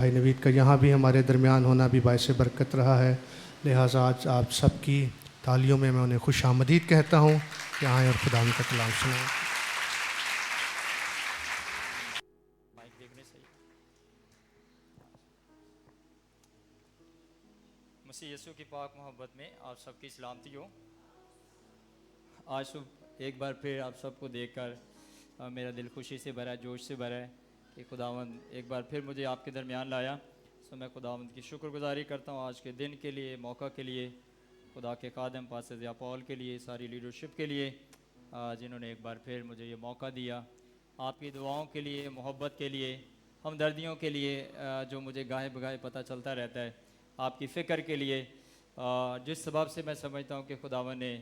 بھائی نوید کا یہاں بھی ہمارے درمیان ہونا بھی باعث برکت رہا ہے، لہٰذا آج آپ سب کی تالیوں میں انہیں خوش آمدید کہتا ہوں کہ آئیں اور خدا کا کلام سنائیں۔ مسیح یسوع کی پاک محبت میں آپ سب کی سلامتی ہو۔ آج صبح ایک بار پھر آپ سب کو دیکھ کر میرا دل خوشی سے بھرا ہے، جوش سے بھرا ہے کہ خداوند ایک بار پھر مجھے آپ کے درمیان لایا۔ میں خداوند کی شکر گزاری کرتا ہوں آج کے دن کے لیے، موقع کے لیے، خدا کے خادم پاسٹر ضیاء پال کے لیے، ساری لیڈرشپ کے لیے جنہوں نے ایک بار پھر مجھے یہ موقع دیا، آپ کی دعاؤں کے لیے، محبت کے لیے، ہمدردیوں کے لیے جو مجھے گاہے بگاہے پتہ چلتا رہتا ہے، آپ کی فکر کے لیے، جس سبب سے میں سمجھتا ہوں کہ خداوند نے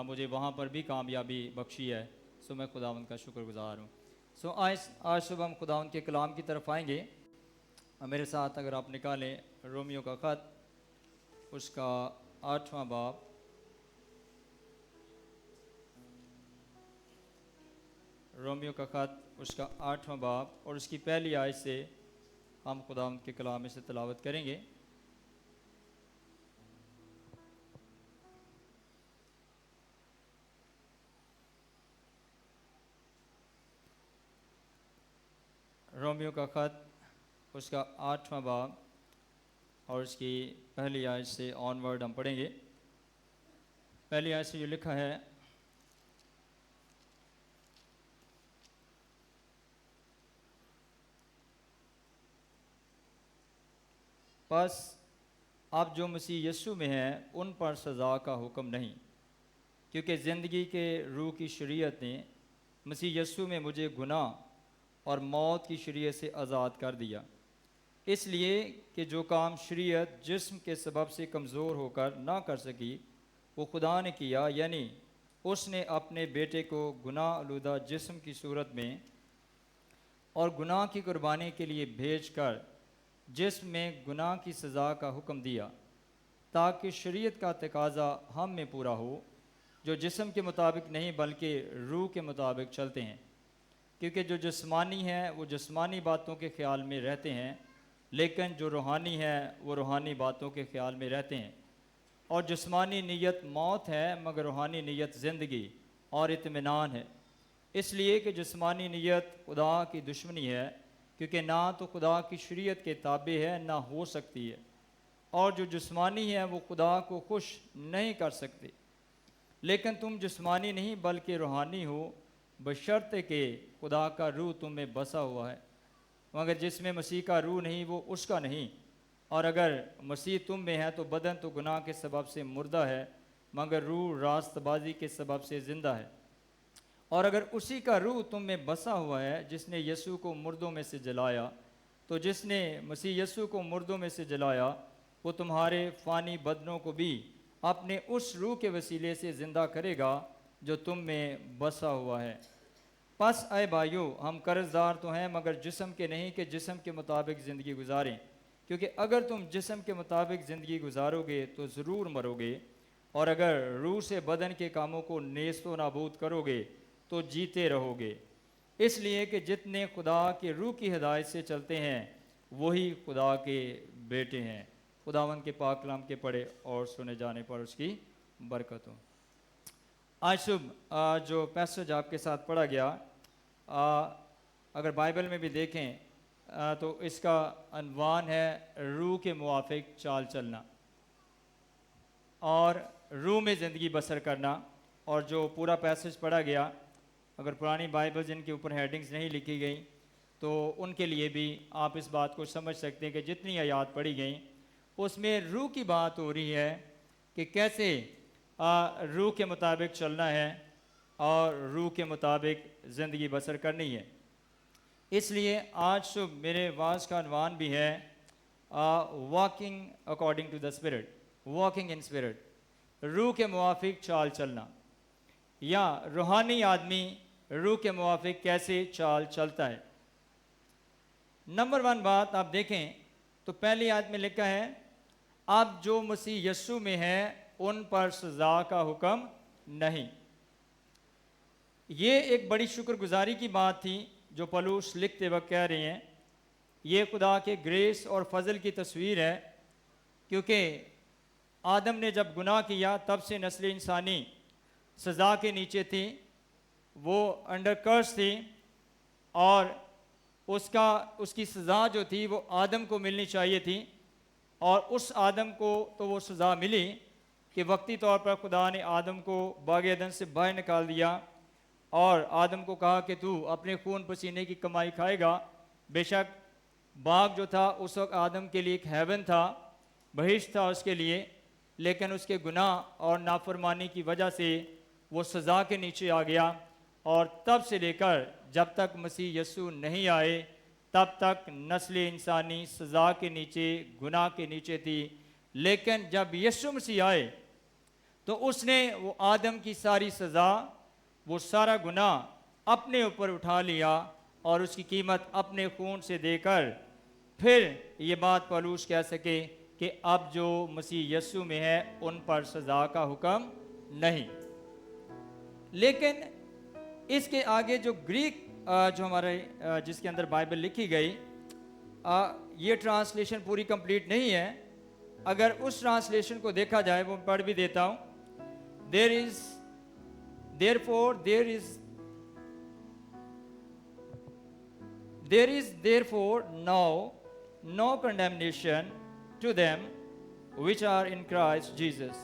مجھے وہاں پر بھی کامیابی بخشی ہے، میں خداوند کا شکر گزار ہوں۔ آج صبح ہم خداوند کے کلام کی طرف آئیں گے۔ میرے ساتھ اگر آپ نکالیں رومیو کا خط، اس کا 8واں باب، رومیو کا خط اس کا 8واں باب اور اس کی پہلی آیت سے ہم خداوند کے کلام میں سے تلاوت کریں گے۔ رومیو کا خط اس کا 8واں باب اور اس کی پہلی آیت سے آن ورڈ ہم پڑھیں گے۔ پہلی آیت سے جو لکھا ہے، پس اب جو مسیح یسوع میں ہیں ان پر سزا کا حکم نہیں، کیونکہ زندگی کے روح کی شریعت نے مسیح یسوع میں مجھے گناہ اور موت کی شریعت سے آزاد کر دیا، اس لیے کہ جو کام شریعت جسم کے سبب سے کمزور ہو کر نہ کر سکی وہ خدا نے کیا، یعنی اس نے اپنے بیٹے کو گناہ آلودہ جسم کی صورت میں اور گناہ کی قربانی کے لیے بھیج کر جسم میں گناہ کی سزا کا حکم دیا، تاکہ شریعت کا تقاضا ہم میں پورا ہو جو جسم کے مطابق نہیں بلکہ روح کے مطابق چلتے ہیں، کیونکہ جو جسمانی ہیں وہ جسمانی باتوں کے خیال میں رہتے ہیں، لیکن جو روحانی ہے وہ روحانی باتوں کے خیال میں رہتے ہیں۔ اور جسمانی نیت موت ہے مگر روحانی نیت زندگی اور اطمینان ہے، اس لیے کہ جسمانی نیت خدا کی دشمنی ہے، کیونکہ نہ تو خدا کی شریعت کے تابع ہے نہ ہو سکتی ہے، اور جو جسمانی ہے وہ خدا کو خوش نہیں کر سکتے۔ لیکن تم جسمانی نہیں بلکہ روحانی ہو، بشرطے کہ خدا کا روح تم میں بسا ہوا ہے، مگر جس میں مسیح کا روح نہیں وہ اس کا نہیں۔ اور اگر مسیح تم میں ہے تو بدن تو گناہ کے سبب سے مردہ ہے مگر روح راست بازی کے سبب سے زندہ ہے۔ اور اگر اسی کا روح تم میں بسا ہوا ہے جس نے یسوع کو مردوں میں سے جلایا، تو جس نے مسیح یسوع کو مردوں میں سے جلایا وہ تمہارے فانی بدنوں کو بھی اپنے اس روح کے وسیلے سے زندہ کرے گا جو تم میں بسا ہوا ہے۔ پس اے بھائیو، ہم قرض دار تو ہیں مگر جسم کے نہیں کہ جسم کے مطابق زندگی گزاریں، کیونکہ اگر تم جسم کے مطابق زندگی گزارو گے تو ضرور مرو گے، اور اگر روح سے بدن کے کاموں کو نیست و نابود کرو گے تو جیتے رہو گے۔ اس لیے کہ جتنے خدا کے روح کی ہدایت سے چلتے ہیں وہی خدا کے بیٹے ہیں۔ خداوند کے پاک کلام کے پڑھے اور سنے جانے پر اس کی برکت ہو۔ آج صبح جو پیسج آپ کے ساتھ پڑھا گیا، اگر بائبل میں بھی دیکھیں تو اس کا عنوان ہے روح کے موافق چال چلنا اور روح میں زندگی بسر کرنا۔ اور جو پورا پیسج پڑھا گیا، اگر پرانی بائبل جن کے اوپر ہیڈنگز نہیں لکھی گئیں تو ان کے لیے بھی آپ اس بات کو سمجھ سکتے ہیں کہ جتنی آیات پڑھی گئیں اس میں روح کی بات ہو رہی ہے کہ کیسے روح کے مطابق چلنا ہے اور روح کے مطابق زندگی بسر کرنی ہے۔ اس لیے آج صبح میرے واعظ کا عنوان بھی ہے walking according to the spirit, walking in spirit, روح کے موافق چال چلنا، یا روحانی آدمی روح کے موافق کیسے چال چلتا ہے۔ نمبر 1 بات آپ دیکھیں تو پہلی آیت میں لکھا ہے اب جو مسیح یسوع میں ہے ان پر سزا کا حکم نہیں۔ یہ ایک بڑی شکر گزاری کی بات تھی جو پولس لکھتے وقت کہہ رہے ہیں، یہ خدا کے گریس اور فضل کی تصویر ہے، کیونکہ آدم نے جب گناہ کیا تب سے نسل انسانی سزا کے نیچے تھی، وہ انڈر کرس تھی، اور اس کی سزا جو تھی وہ آدم کو ملنی چاہیے تھی، اور اس آدم کو تو وہ سزا ملی کہ وقتی طور پر خدا نے آدم کو باغ عدن سے باہر نکال دیا اور آدم کو کہا کہ تو اپنے خون پسینے کی کمائی کھائے گا۔ بے شک باغ جو تھا اس وقت آدم کے لیے ایک ہیون تھا، بہشت تھا اس کے لیے، لیکن اس کے گناہ اور نافرمانی کی وجہ سے وہ سزا کے نیچے آ گیا، اور تب سے لے کر جب تک مسیح یسوع نہیں آئے تب تک نسل انسانی سزا کے نیچے، گناہ کے نیچے تھی۔ لیکن جب یسوع مسیح آئے تو اس نے وہ آدم کی ساری سزا، وہ سارا گناہ اپنے اوپر اٹھا لیا اور اس کی قیمت اپنے خون سے دے کر پھر یہ بات پولس کہہ سکے کہ اب جو مسیح یسوع میں ہے ان پر سزا کا حکم نہیں۔ لیکن اس کے آگے جو گریک جو ہمارے جس کے اندر بائبل لکھی گئی، یہ ٹرانسلیشن پوری کمپلیٹ نہیں ہے۔ اگر اس ٹرانسلیشن کو دیکھا جائے، وہ پڑھ بھی دیتا ہوں۔ Therefore now no condemnation to them which are in Christ Jesus,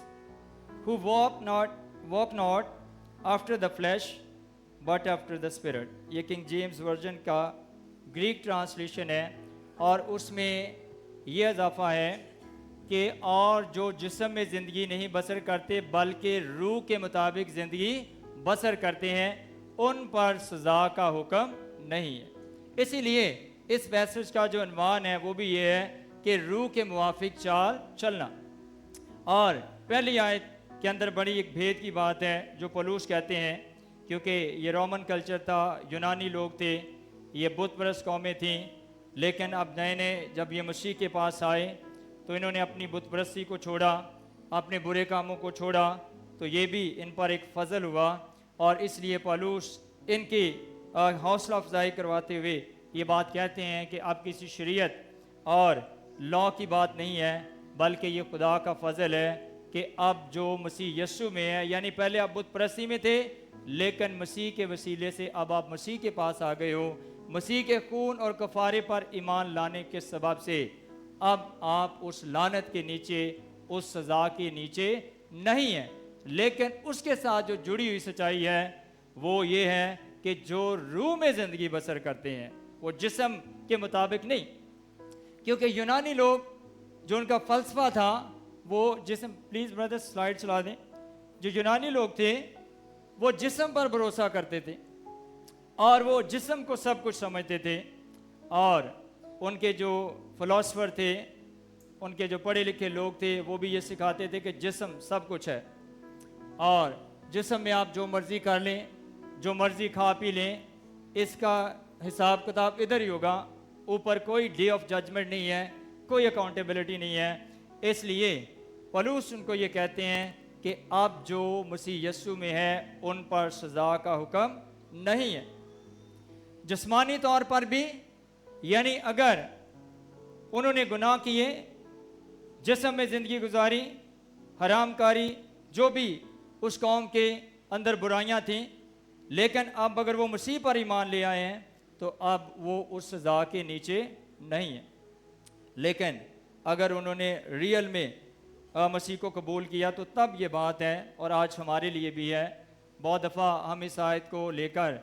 who walk not after the flesh but after the Spirit۔ یہ کنگ جیمز ورژن کا گریک ٹرانسلیشن ہے، اور اس میں یہ اضافہ ہے کہ اور جو جسم میں زندگی نہیں بسر کرتے بلکہ روح کے مطابق زندگی بسر کرتے ہیں، ان پر سزا کا حکم نہیں ہے۔ اسی لیے اس پیسج کا جو عنوان ہے وہ بھی یہ ہے کہ روح کے موافق چال چلنا۔ اور پہلی آیت کے اندر بڑی ایک بھید کی بات ہے جو پولس کہتے ہیں، کیونکہ یہ رومن کلچر تھا، یونانی لوگ تھے، یہ بت پرست قومیں تھیں، لیکن اب نئے جب یہ مسیح کے پاس آئے تو انہوں نے اپنی بت پرستی کو چھوڑا، اپنے برے کاموں کو چھوڑا، تو یہ بھی ان پر ایک فضل ہوا، اور اس لیے پولس ان کی حوصلہ افزائی کرواتے ہوئے یہ بات کہتے ہیں کہ اب کسی شریعت اور لا کی بات نہیں ہے، بلکہ یہ خدا کا فضل ہے کہ اب جو مسیح یسوع میں ہے، یعنی پہلے آپ بت پرستی میں تھے لیکن مسیح کے وسیلے سے اب آپ مسیح کے پاس آ گئے ہو، مسیح کے خون اور کفارے پر ایمان لانے کے سبب سے اب آپ اس لعنت کے نیچے، اس سزا کے نیچے نہیں ہیں۔ لیکن اس کے ساتھ جو جڑی ہوئی سچائی ہے وہ یہ ہے کہ جو روح میں زندگی بسر کرتے ہیں، وہ جسم کے مطابق نہیں، کیونکہ یونانی لوگ جو ان کا فلسفہ تھا وہ جسم، پلیز بردر سلائیڈ چلا دیں، جو یونانی لوگ تھے وہ جسم پر بھروسہ کرتے تھے اور وہ جسم کو سب کچھ سمجھتے تھے، اور ان کے جو فلاسفر تھے، ان کے جو پڑھے لکھے لوگ تھے، وہ بھی یہ سکھاتے تھے کہ جسم سب کچھ ہے، اور جسم میں آپ جو مرضی کر لیں، جو مرضی کھا پی لیں، اس کا حساب کتاب ادھر ہی ہوگا، اوپر کوئی ڈے آف ججمنٹ نہیں ہے، کوئی اکاؤنٹیبلٹی نہیں ہے۔ اس لیے پولس ان کو یہ کہتے ہیں کہ اب جو مسیح یسوع میں ہے ان پر سزا کا حکم نہیں ہے۔ جسمانی طور پر بھی، یعنی اگر انہوں نے گناہ کیے، جسم میں زندگی گزاری، حرام کاری، جو بھی اس قوم کے اندر برائیاں تھیں، لیکن اب اگر وہ مسیح پر ایمان لے آئے ہیں تو اب وہ اس سزا کے نیچے نہیں ہیں۔ لیکن اگر انہوں نے ریئل میں مسیح کو قبول کیا تو تب یہ بات ہے، اور آج ہمارے لیے بھی ہے۔ بہت دفعہ ہم اس آیت کو لے کر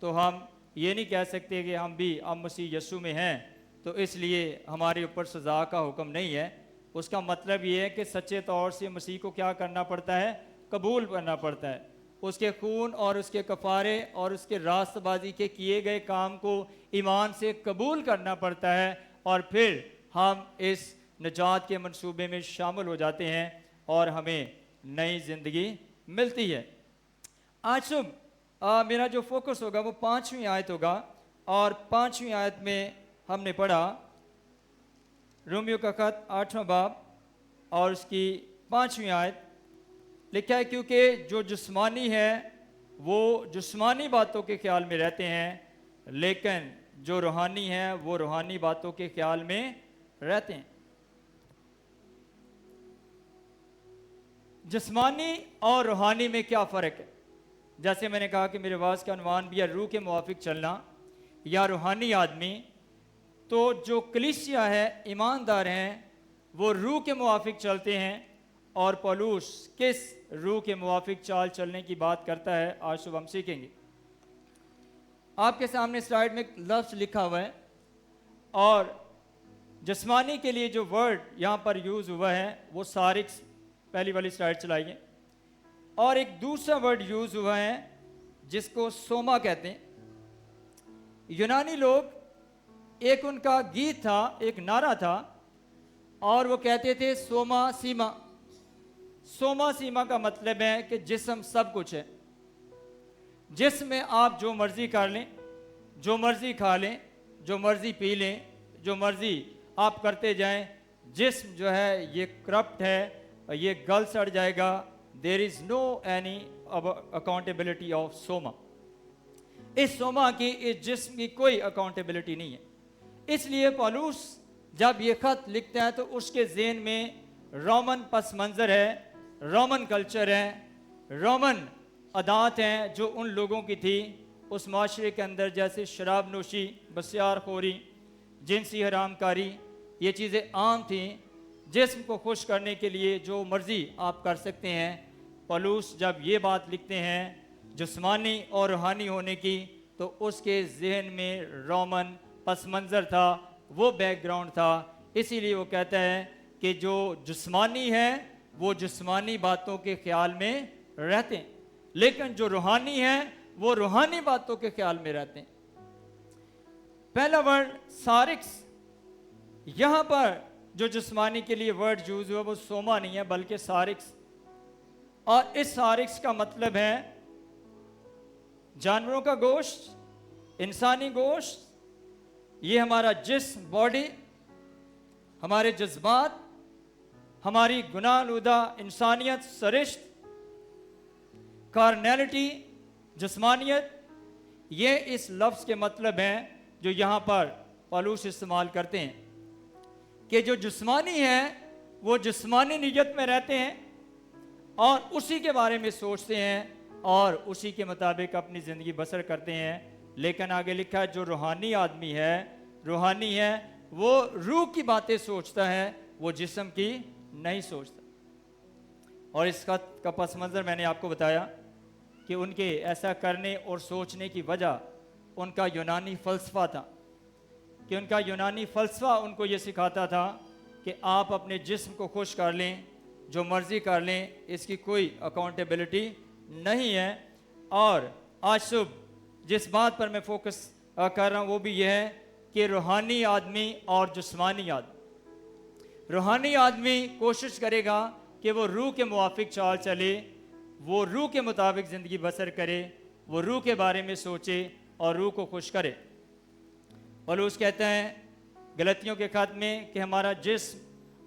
تو ہم یہ نہیں کہہ سکتے کہ ہم بھی اب مسیح یسوع میں ہیں تو اس لیے ہمارے اوپر سزا کا حکم نہیں ہے۔ اس کا مطلب یہ ہے کہ سچے طور سے مسیح کو کیا کرنا پڑتا ہے؟ قبول کرنا پڑتا ہے، اس کے خون اور اس کے کفارے اور اس کے راست بازی کے کیے گئے کام کو ایمان سے قبول کرنا پڑتا ہے، اور پھر ہم اس نجات کے منصوبے میں شامل ہو جاتے ہیں اور ہمیں نئی زندگی ملتی ہے۔ آج صبح میرا جو فوکس ہوگا وہ 5ویں آیت ہوگا، اور 5ویں آیت میں ہم نے پڑھا رومیو کا خط 8واں باب اور اس کی 5ویں آیت، لکھا ہے کیونکہ جو جسمانی ہے وہ جسمانی باتوں کے خیال میں رہتے ہیں، لیکن جو روحانی ہیں وہ روحانی باتوں کے خیال میں رہتے ہیں۔ جسمانی اور روحانی میں کیا فرق ہے؟ جیسے میں نے کہا کہ میرے واعظ کا عنوان بھی ہے روح کے موافق چلنا یا روحانی آدمی۔ تو جو کلیسیا ہے، ایماندار ہیں، وہ روح کے موافق چلتے ہیں۔ اور پولوس کس روح کے موافق چال چلنے کی بات کرتا ہے، آج صبح ہم سیکھیں گے۔ آپ کے سامنے سلائیڈ میں ایک لفظ لکھا ہوا ہے، اور جسمانی کے لیے جو ورڈ یہاں پر یوز ہوا ہے وہ سارکس، پہلی والی سلائیڈ چلائیے، اور ایک دوسرا ورڈ یوز ہوا ہے جس کو سوما کہتے ہیں۔ یونانی لوگ، ایک ان کا گیت تھا، ایک نعرہ تھا، اور وہ کہتے تھے سوما سیما۔ سوما سیما کا مطلب ہے کہ جسم سب کچھ ہے۔ جسم میں آپ جو مرضی کر لیں، جو مرضی کھا لیں، جو مرضی پی لیں، جو مرضی آپ کرتے جائیں، جسم جو ہے یہ کرپٹ ہے، یہ گل سڑ جائے گا۔ دیر از نو اینی اکاؤنٹیبلٹی آف سوما۔ اس سوما کی، اس جسم کی کوئی اکاؤنٹیبلٹی نہیں ہے۔ اس لیے پولوس جب یہ خط لکھتا ہے تو اس کے ذہن میں رومن پس منظر ہے، رومن کلچر ہے، رومن عادات ہیں جو ان لوگوں کی تھی اس معاشرے کے اندر، جیسے شراب نوشی، بسیار خوری، جنسی حرام کاری، یہ چیزیں عام تھیں۔ جسم کو خوش کرنے کے لیے جو مرضی آپ کر سکتے ہیں۔ پولوس جب یہ بات لکھتے ہیں جسمانی اور روحانی ہونے کی، تو اس کے ذہن میں رومن پس منظر تھا، وہ بیک گراؤنڈ تھا۔ اسی لیے وہ کہتا ہے کہ جو جسمانی ہے وہ جسمانی باتوں کے خیال میں رہتے ہیں، لیکن جو روحانی ہیں وہ روحانی باتوں کے خیال میں رہتے ہیں۔ پہلا ورڈ سارکس، یہاں پر جو جسمانی کے لیے ورڈ یوز ہوا وہ سوما نہیں ہے بلکہ سارکس، اور اس سارکس کا مطلب ہے جانوروں کا گوشت، انسانی گوشت، یہ ہمارا جسم، باڈی، ہمارے جذبات، ہماری گناہ آلودہ انسانیت، سرشت، کارنیلٹی، جسمانیت، یہ اس لفظ کے مطلب ہیں جو یہاں پر پولوس استعمال کرتے ہیں، کہ جو جسمانی ہیں وہ جسمانی نیت میں رہتے ہیں اور اسی کے بارے میں سوچتے ہیں اور اسی کے مطابق اپنی زندگی بسر کرتے ہیں۔ لیکن آگے لکھا ہے جو روحانی آدمی ہے، روحانی ہے، وہ روح کی باتیں سوچتا ہے، وہ جسم کی نہیں سوچتا۔ اور اس خط کا پس منظر میں نے آپ کو بتایا کہ ان کے ایسا کرنے اور سوچنے کی وجہ ان کا یونانی فلسفہ تھا، کہ ان کا یونانی فلسفہ ان کو یہ سکھاتا تھا کہ آپ اپنے جسم کو خوش کر لیں، جو مرضی کر لیں، اس کی کوئی اکاؤنٹیبلٹی نہیں ہے۔ اور آج صبح جس بات پر میں فوکس کر رہا ہوں وہ بھی یہ ہے کہ روحانی آدمی اور جسمانی آدمی، روحانی آدمی کوشش کرے گا کہ وہ روح کے موافق چال چلے، وہ روح کے مطابق زندگی بسر کرے، وہ روح کے بارے میں سوچے اور روح کو خوش کرے۔ پولوس کہتا ہے غلطیوں کے خط میں کہ ہمارا جسم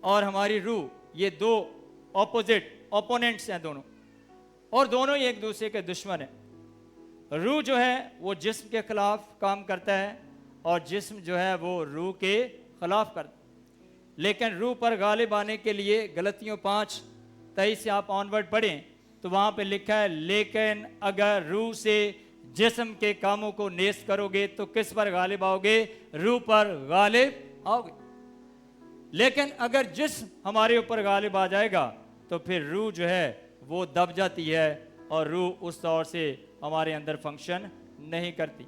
اور ہماری روح یہ دو اوپوننٹس ہیں دونوں، اور دونوں ہی ایک دوسرے کے دشمن ہیں۔ روح جو ہے وہ جسم کے خلاف کام کرتا ہے اور جسم جو ہے وہ روح کے خلاف کرتا ہے۔ لیکن روح پر غالب آنے کے لیے غلطیوں 5:23 سے آپ آنورڈ پڑھیں تو وہاں پہ لکھا ہے لیکن اگر روح سے جسم کے کاموں کو نیست کرو گے تو کس پر غالب آؤ گے؟ روح پر غالب آؤ گے۔ لیکن اگر جسم ہمارے اوپر غالب آ جائے گا تو پھر روح جو ہے وہ دب جاتی ہے اور روح اس طور سے ہمارے اندر فنکشن نہیں کرتی۔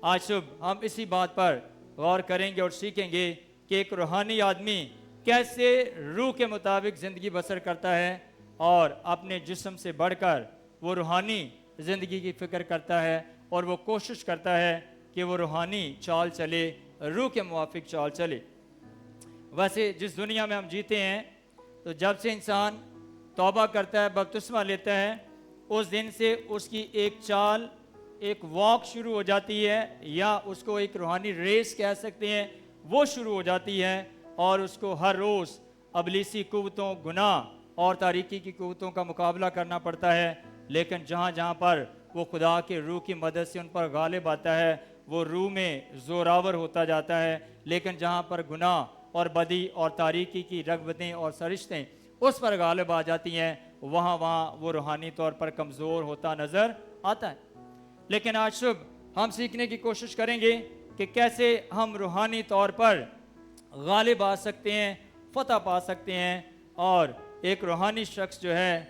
آج صبح ہم اسی بات پر غور کریں گے اور سیکھیں گے کہ ایک روحانی آدمی کیسے روح کے مطابق زندگی بسر کرتا ہے اور اپنے جسم سے بڑھ کر وہ روحانی زندگی کی فکر کرتا ہے اور وہ کوشش کرتا ہے کہ وہ روحانی چال چلے، روح کے موافق چال چلے۔ ویسے جس دنیا میں ہم جیتے ہیں تو جب سے انسان توبہ کرتا ہے، بپتسمہ لیتا ہے، اس دن سے اس کی ایک چال، ایک واک شروع ہو جاتی ہے، یا اس کو ایک روحانی ریس کہہ سکتے ہیں، وہ شروع ہو جاتی ہے، اور اس کو ہر روز ابلیسی قوتوں، گناہ اور تاریکی کی قوتوں کا مقابلہ کرنا پڑتا ہے۔ لیکن جہاں جہاں پر وہ خدا کے روح کی مدد سے ان پر غالب آتا ہے، وہ روح میں زوراور ہوتا جاتا ہے، لیکن جہاں پر گناہ اور بدی اور تاریکی کی رغبتیں اور سرشتیں اس پر غالب آ جاتی ہیں، وہاں وہ روحانی طور پر کمزور ہوتا نظر آتا ہے۔ لیکن آج صبح ہم سیکھنے کی کوشش کریں گے کہ کیسے ہم روحانی طور پر غالب آ سکتے ہیں، فتح پا سکتے ہیں، اور ایک روحانی شخص جو ہے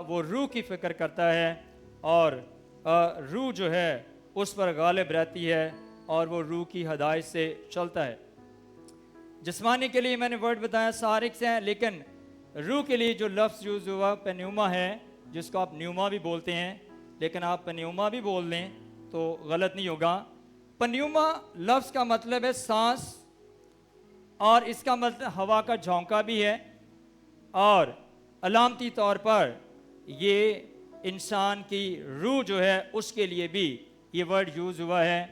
وہ روح کی فکر کرتا ہے، اور روح جو ہے اس پر غالب رہتی ہے، اور وہ روح کی ہدایت سے چلتا ہے۔ جسمانی کے لیے میں نے ورڈ بتایا سارکس ہیں، لیکن روح کے لیے جو لفظ یوز ہوا پنیوما ہے، جس کو آپ نیوما بھی بولتے ہیں، لیکن آپ پنیوما بھی بول لیں تو غلط نہیں ہوگا۔ پنیوما لفظ کا مطلب ہے سانس، اور اس کا مطلب ہوا کا جھونکا بھی ہے، اور علامتی طور پر یہ انسان کی روح جو ہے اس کے لیے بھی یہ ورڈ یوز ہوا ہے۔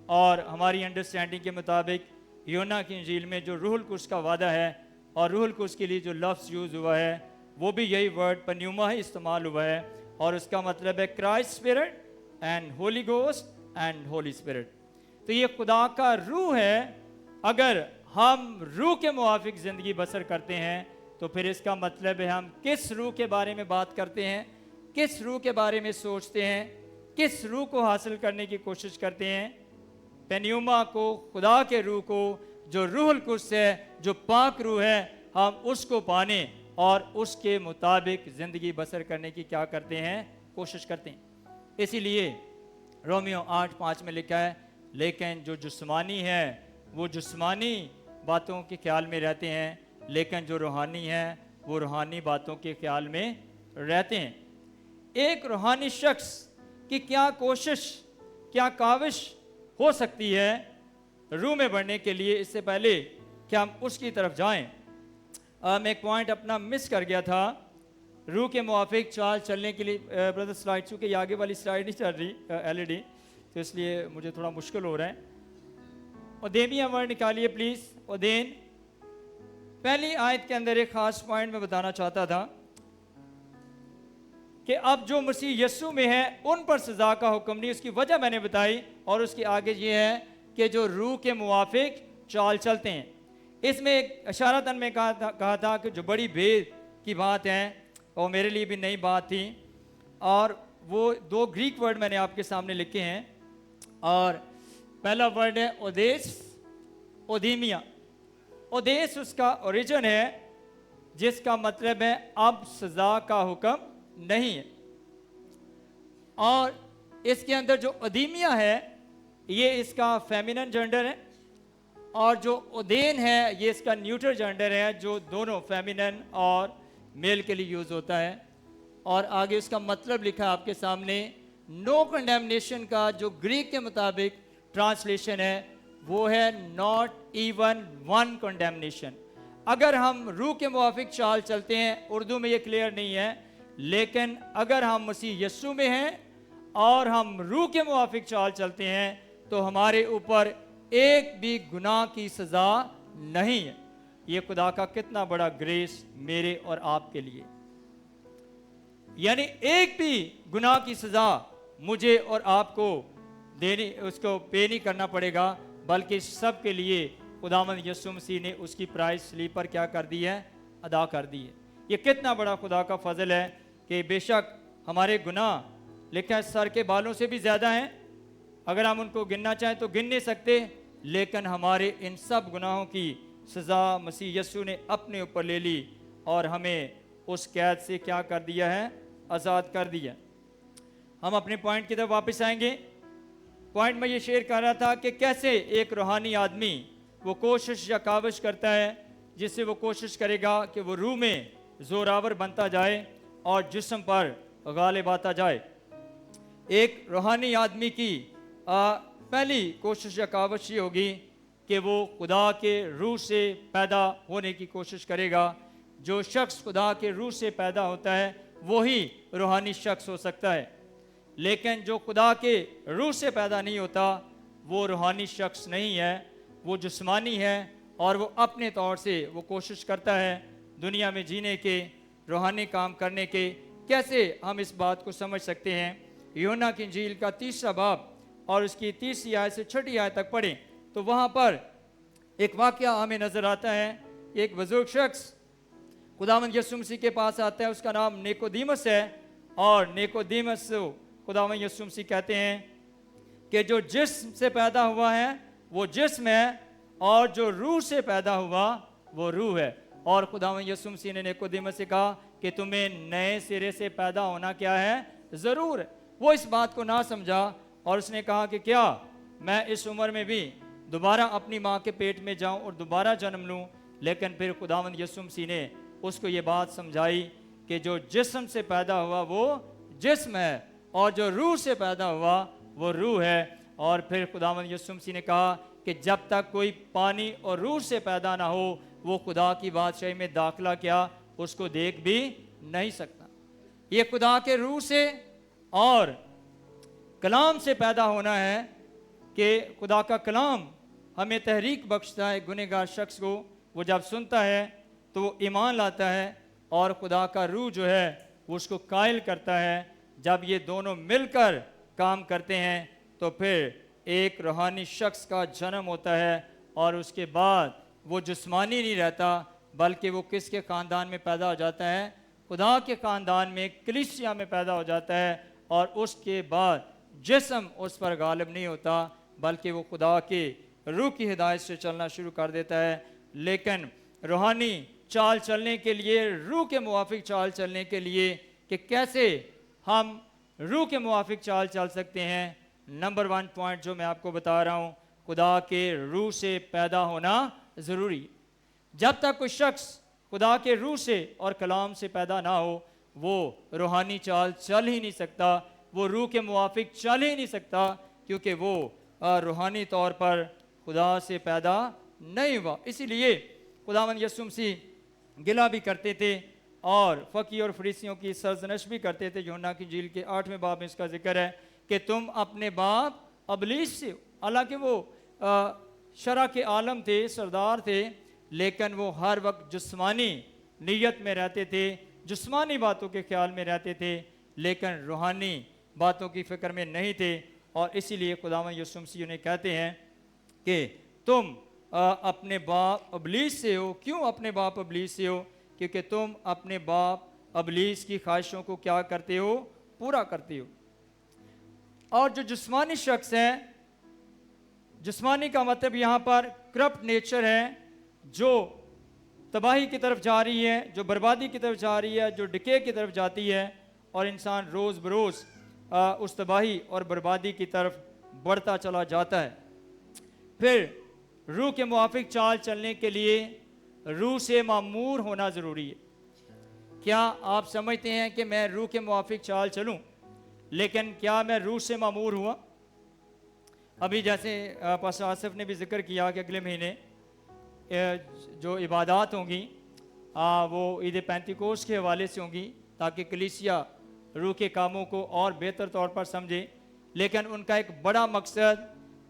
اور ہماری انڈرسٹینڈنگ کے مطابق یونا کی انجیل میں جو روح القدس کا وعدہ ہے اور روح القدس کے لیے جو لفظ یوز ہوا ہے وہ بھی یہی ورڈ پنیوما ہی استعمال ہوا ہے، اور اس کا مطلب ہے Christ spirit and holy ghost and holy spirit. تو یہ خدا کا روح ہے۔ اگر ہم روح کے موافق زندگی بسر کرتے ہیں تو پھر اس کا مطلب ہے ہم کس روح کے بارے میں بات کرتے ہیں، کس روح کے بارے میں سوچتے ہیں، کس روح کو حاصل کرنے کی کوشش کرتے ہیں۔ پنیوما کو، خدا کے روح کو، جو روح القدس ہے، جو پاک روح ہے، ہم اس کو پانے اور اس کے مطابق زندگی بسر کرنے کی کیا کرتے ہیں، کوشش کرتے ہیں۔ اسی لیے رومیو 8:5 میں لکھا ہے، لیکن جو جسمانی ہے وہ جسمانی باتوں کے خیال میں رہتے ہیں، لیکن جو روحانی ہے وہ روحانی باتوں کے خیال میں رہتے ہیں۔ ایک روحانی شخص کی کیا کوشش، کیا کاوش ہو سکتی ہے روح میں بڑھنے کے لیے؟ اس سے پہلے کہ ہم اس کی طرف جائیں، میں ایک پوائنٹ اپنا مس کر گیا تھا۔ روح کے موافق چال چلنے کے لیے برادر سلائڈ، چونکہ یہ آگے والی سلائڈ نہیں چل رہی LED، تو اس لیے مجھے تھوڑا مشکل ہو رہا ہے۔ اودیمیا ورڈ نکالیے پلیز، اودین۔ پہلی آیت کے اندر ایک خاص پوائنٹ میں بتانا چاہتا تھا کہ اب جو مسیح یسوع میں ہے ان پر سزا کا حکم نہیں، اس کی وجہ میں نے بتائی، اور اس کے آگے یہ ہے کہ جو روح کے موافق چال چلتے ہیں۔ اس میں ایک اشارتاً میں کہا تھا کہ جو بڑی بھید کی بات ہے وہ میرے لیے بھی نئی بات تھی، اور وہ 2 گریک ورڈ میں نے آپ کے سامنے لکھے ہیں، اور پہلا ورڈ ہے اودیس، اودیمیا۔ اودیس اس کا اوریجن ہے جس کا مطلب ہے اب سزا کا حکم نہیں ہے، اور اس کے اندر جو اودیمیا ہے یہ اس کا فیمینن جنڈر ہے، اور جو اودین ہے یہ اس کا نیوٹر جنڈر ہے، جو دونوں فیمینن اور میل کے لیے یوز ہوتا ہے۔ اور آگے اس کا مطلب لکھا ہے آپ کے سامنے۔ نو کنڈیمنیشن کا جو گریک کے مطابق ٹرانسلیشن ہے وہ ہے ناٹ ایون ون کنڈیمنیشن۔ اگر ہم روح کے موافق چال چلتے ہیں، اردو میں یہ کلیئر نہیں ہے، لیکن اگر ہم مسیح یسوع میں ہیں اور ہم روح کے موافق چال چلتے ہیں تو ہمارے اوپر ایک بھی گناہ کی سزا نہیں ہے۔ یہ خدا کا کتنا بڑا گریس میرے اور آپ کے لیے، یعنی ایک بھی گناہ کی سزا مجھے اور آپ کو اس کو پے نہیں کرنا پڑے گا، بلکہ سب کے لیے خداوند یسوع مسیح نے اس کی پرائس سلیپ پر کیا کر دی ہے، ادا کر دی ہے۔ یہ کتنا بڑا خدا کا فضل ہے کہ بے شک ہمارے گناہ لکھا ہے سر کے بالوں سے بھی زیادہ ہیں، اگر ہم ان کو گننا چاہیں تو گن نہیں سکتے، لیکن ہمارے ان سب گناہوں کی سزا مسیح یسوع نے اپنے اوپر لے لی اور ہمیں اس قید سے کیا کر دیا ہے، آزاد کر دیا۔ ہم اپنے پوائنٹ کی طرف واپس آئیں گے۔ پوائنٹ میں یہ شیئر کر رہا تھا کہ کیسے ایک روحانی آدمی وہ کوشش یا کاوش کرتا ہے جس سے وہ کوشش کرے گا کہ وہ روح میں زوراور بنتا جائے اور جسم پر غالب آتا جائے۔ ایک روحانی آدمی کی پہلی کوشش یا کاوش یہ ہوگی کہ وہ خدا کے روح سے پیدا ہونے کی کوشش کرے گا۔ جو شخص خدا کے روح سے پیدا ہوتا ہے وہی روحانی شخص ہو سکتا ہے، لیکن جو خدا کے روح سے پیدا نہیں ہوتا وہ روحانی شخص نہیں ہے، وہ جسمانی ہے، اور وہ اپنے طور سے وہ کوشش کرتا ہے دنیا میں جینے کے، روحانی کام کرنے کے۔ کیسے ہم اس بات کو سمجھ سکتے ہیں؟ یونا کی انجیل کا 3 باب اور اس کی 30 آیت سے 6 آیت تک پڑھیں تو وہاں پر ایک واقعہ ہمیں نظر آتا ہے. ایک بزرگ شخص خداوند یسوع مسیح کے پاس آتا ہے, اس کا نام نیکودیمس ہے, اور نیکودیمس خداوند یسوع مسیح کہتے ہیں کہ جو جسم سے پیدا ہوا ہے وہ جسم ہے, اور جو روح سے پیدا ہوا وہ روح ہے. اور خداوند یسوع مسیح نے نیکودیمس سے کہا کہ تمہیں نئے سرے سے پیدا ہونا کیا ہے, ضرور ہے. وہ اس بات کو نہ سمجھا اور اس نے کہا کہ کیا میں اس عمر میں بھی دوبارہ اپنی ماں کے پیٹ میں جاؤں اور دوبارہ جنم لوں؟ لیکن پھر خداوند یسوع مسیح نے اس کو یہ بات سمجھائی کہ جو جسم سے پیدا ہوا وہ جسم ہے, اور جو روح سے پیدا ہوا وہ روح ہے. اور پھر خداوند یسوع مسیح نے کہا کہ جب تک کوئی پانی اور روح سے پیدا نہ ہو وہ خدا کی بادشاہی میں داخلہ کیا اس کو دیکھ بھی نہیں سکتا. یہ خدا کے روح سے اور کلام سے پیدا ہونا ہے کہ خدا کا کلام ہمیں تحریک بخشتا ہے گنہگار شخص کو. وہ جب سنتا ہے تو وہ ایمان لاتا ہے, اور خدا کا روح جو ہے وہ اس کو قائل کرتا ہے. جب یہ دونوں مل کر کام کرتے ہیں تو پھر ایک روحانی شخص کا جنم ہوتا ہے, اور اس کے بعد وہ جسمانی نہیں رہتا بلکہ وہ کس کے خاندان میں پیدا ہو جاتا ہے, خدا کے خاندان میں, کلیسیا میں پیدا ہو جاتا ہے. اور اس کے بعد جسم اس پر غالب نہیں ہوتا بلکہ وہ خدا کے روح کی ہدایت سے چلنا شروع کر دیتا ہے. لیکن روحانی چال چلنے کے لیے, روح کے موافق چال چلنے کے لیے کہ کیسے ہم روح کے موافق چال چل سکتے ہیں, نمبر 1 پوائنٹ جو میں آپ کو بتا رہا ہوں, خدا کے روح سے پیدا ہونا ضروری. جب تک کوئی شخص خدا کے روح سے اور کلام سے پیدا نہ ہو وہ روحانی چال چل ہی نہیں سکتا, وہ روح کے موافق چل ہی نہیں سکتا, کیونکہ وہ روحانی طور پر خدا سے پیدا نہیں ہوا. اسی لیے خداوند یسوع مسیح گلہ بھی کرتے تھے اور فقیہ اور فریسیوں کی سرزنش بھی کرتے تھے. یوحنا کی انجیل کے 8ویں باب میں اس کا ذکر ہے کہ تم اپنے باپ ابلیس سے, حالانکہ وہ شرع کے عالم تھے, سردار تھے, لیکن وہ ہر وقت جسمانی نیت میں رہتے تھے, جسمانی باتوں کے خیال میں رہتے تھے, لیکن روحانی باتوں کی فکر میں نہیں تھے. اور اسی لیے خداوند یسوع مسیح انہیں کہتے ہیں کہ تم اپنے باپ ابلیس سے ہو. کیوں اپنے باپ ابلیس سے ہو؟ کیونکہ تم اپنے باپ ابلیس کی خواہشوں کو کیا کرتے ہو, پورا کرتے ہو. اور جو جسمانی شخص ہے, جسمانی کا مطلب یہاں پر کرپٹ نیچر ہے, جو تباہی کی طرف جا رہی ہے, جو بربادی کی طرف جا رہی ہے, جو ڈکے کی طرف جاتی ہے, اور انسان روز بروز اس تباہی اور بربادی کی طرف بڑھتا چلا جاتا ہے. پھر روح کے موافق چال چلنے کے لیے روح سے معمور ہونا ضروری ہے. کیا آپ سمجھتے ہیں کہ میں روح کے موافق چال چلوں, لیکن کیا میں روح سے معمور ہوا؟ ابھی جیسے پاسٹر آصف نے بھی ذکر کیا کہ اگلے مہینے جو عبادات ہوں گی وہ عید پینتیکوس کے حوالے سے ہوں گی, تاکہ کلیسیا روح کے کاموں کو اور بہتر طور پر سمجھے. لیکن ان کا ایک بڑا مقصد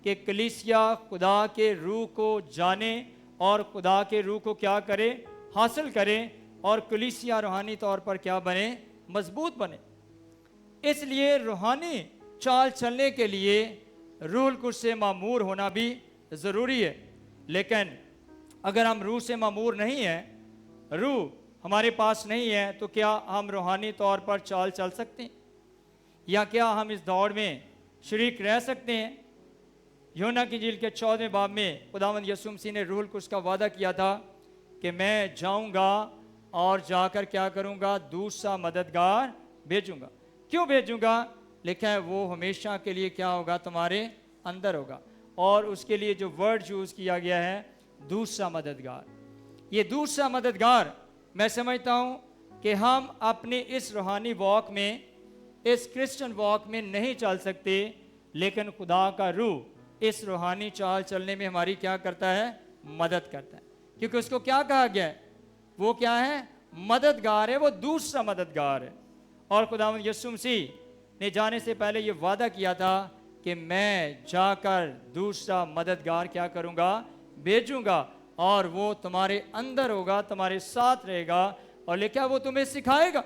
کہ کلیسیا خدا کے روح کو جانے اور خدا کے روح کو کیا کرے, حاصل کرے, اور کلیسیا روحانی طور پر کیا بنے, مضبوط بنے. اس لیے روحانی چال چلنے کے لیے روح القدس سے معمور ہونا بھی ضروری ہے. لیکن اگر ہم روح سے معمور نہیں ہیں, روح ہمارے پاس نہیں ہے, تو کیا ہم روحانی طور پر چال چل سکتے ہیں, یا کیا ہم اس دوڑ میں شریک رہ سکتے ہیں؟ یوحنا کی انجیل کے 14ویں باب میں خداوند یسوع مسیح نے روح القدس کا وعدہ کیا تھا کہ میں جاؤں گا اور جا کر کیا کروں گا, دوسرا مددگار بھیجوں گا. کیوں بھیجوں گا؟ لکھا ہے وہ ہمیشہ کے لیے کیا ہوگا, تمہارے اندر ہوگا. اور اس کے لیے جو ورڈ یوز کیا گیا ہے دوسرا مددگار. یہ دوسرا مددگار میں سمجھتا ہوں کہ ہم اپنے اس روحانی واک میں, اس کرسچن واک میں نہیں چل سکتے, لیکن خدا کا روح اس روحانی چال چلنے میں ہماری کیا کرتا ہے, مدد کرتا ہے. کیونکہ اس کو کیا کہا گیا ہے, وہ کیا ہے, مددگار ہے, وہ دوسرا مددگار ہے. اور خداوند یسوع مسیح نے جانے سے پہلے یہ وعدہ کیا تھا کہ میں جا کر دوسرا مددگار کیا کروں گا, بھیجوں گا, اور وہ تمہارے اندر ہوگا, تمہارے ساتھ رہے گا, اور لکھا وہ تمہیں سکھائے گا.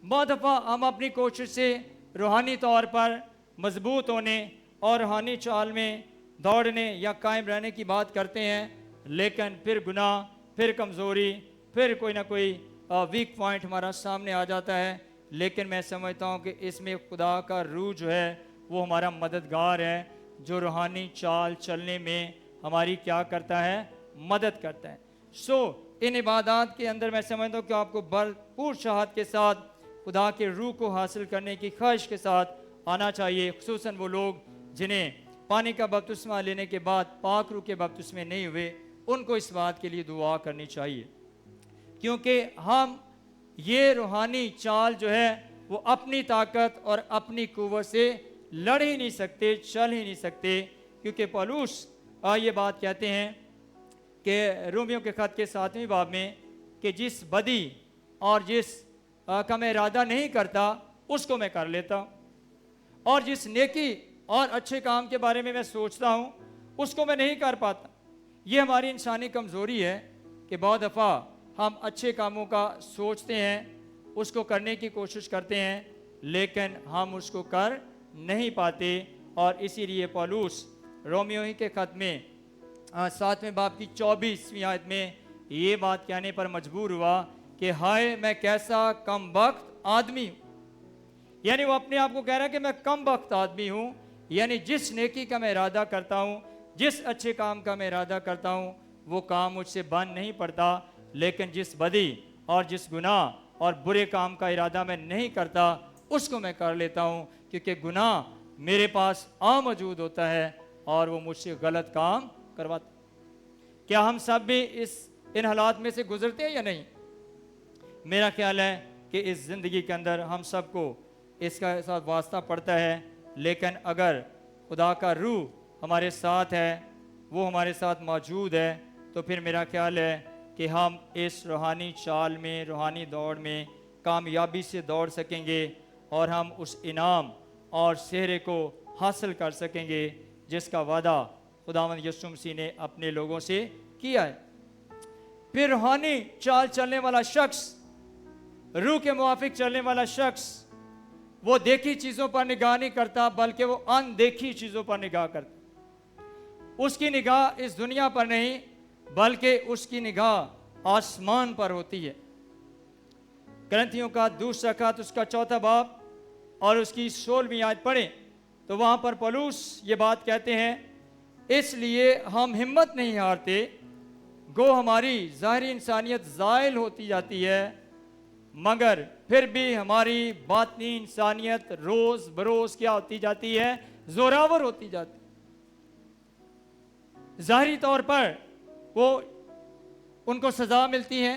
بہت دفعہ ہم اپنی کوشش سے روحانی طور پر مضبوط ہونے اور روحانی چال میں دوڑنے یا قائم رہنے کی بات کرتے ہیں، لیکن پھر گناہ، پھر کمزوری، پھر کوئی نہ کوئی ویک پوائنٹ ہمارا سامنے آ جاتا ہے۔ لیکن میں سمجھتا ہوں کہ اس میں خدا کا روح جو ہے وہ ہمارا مددگار ہے، جو روحانی چال چلنے میں ہماری کیا کرتا ہے؟ مدد کرتا ہے۔ ان عبادات کے اندر میں سمجھتا ہوں کہ آپ کو بھرپور چاہت کے ساتھ خدا کے روح کو حاصل کرنے کی خواہش کے ساتھ آنا چاہیے، خصوصاً وہ لوگ جنہیں پانی کا بپتسمہ لینے کے بعد پاک روح کے بپتسمے نہیں ہوئے، ان کو اس بات کے لیے دعا کرنی چاہیے، کیونکہ ہم یہ روحانی چال جو ہے وہ اپنی طاقت اور اپنی قوت سے لڑ ہی نہیں سکتے، چل ہی نہیں سکتے، کیونکہ پولس یہ بات کہتے ہیں کہ رومیوں کے خط کے 7ویں باب میں کہ جس بدی اور جس کا میں ارادہ نہیں کرتا اس کو میں کر لیتا ہوں، اور جس نیکی اور اچھے کام کے بارے میں میں سوچتا ہوں اس کو میں نہیں کر پاتا۔ یہ ہماری انسانی کمزوری ہے کہ بہت دفعہ ہم اچھے کاموں کا سوچتے ہیں، اس کو کرنے کی کوشش کرتے ہیں، لیکن ہم اس کو کر نہیں پاتے، اور اسی لیے پولس رومیو ہی کے خط میں 7ویں باب کی 24ویں آیت میں یہ بات کہنے پر مجبور ہوا کہ ہائے میں کیسا کم بخت آدمی ہوں۔ یعنی وہ اپنے آپ کو کہہ رہا ہے کہ میں کم بخت آدمی ہوں، یعنی جس نیکی کا میں ارادہ کرتا ہوں، جس اچھے کام کا میں ارادہ کرتا ہوں، وہ کام مجھ سے بن نہیں پڑتا، لیکن جس بدی اور جس گناہ اور برے کام کا ارادہ میں نہیں کرتا اس کو میں کر لیتا ہوں، کیونکہ گناہ میرے پاس موجود ہوتا ہے اور وہ مجھ سے غلط کام کرواتا۔ کیا ہم سب بھی ان حالات میں سے گزرتے ہیں یا نہیں؟ میرا خیال ہے کہ اس زندگی کے اندر ہم سب کو اس کا ساتھ واسطہ پڑتا ہے، لیکن اگر خدا کا روح ہمارے ساتھ ہے، وہ ہمارے ساتھ موجود ہے، تو پھر میرا خیال ہے کہ ہم اس روحانی چال میں، روحانی دوڑ میں کامیابی سے دوڑ سکیں گے، اور ہم اس انعام اور سہرے کو حاصل کر سکیں گے جس کا وعدہ خداوند یسوع مسیح نے اپنے لوگوں سے کیا ہے۔ پھر روحانی چال چلنے والا شخص، روح کے موافق چلنے والا شخص، وہ دیکھی چیزوں پر نگاہ نہیں کرتا بلکہ وہ اندیکھی چیزوں پر نگاہ کرتا۔ اس کی نگاہ اس دنیا پر نہیں بلکہ اس کی نگاہ آسمان پر ہوتی ہے۔ کرنتھیوں کا دوسرا خط اس کا 4واں باب اور اس کی 16ویں آیت پڑھیں تو وہاں پر پولس یہ بات کہتے ہیں، اس لیے ہم ہمت نہیں ہارتے، گو ہماری ظاہری انسانیت زائل ہوتی جاتی ہے، مگر پھر بھی ہماری باطنی انسانیت روز بروز کیا ہوتی جاتی ہے؟ زوراور ہوتی جاتی۔ ظاہری طور پر وہ ان کو سزا ملتی ہے،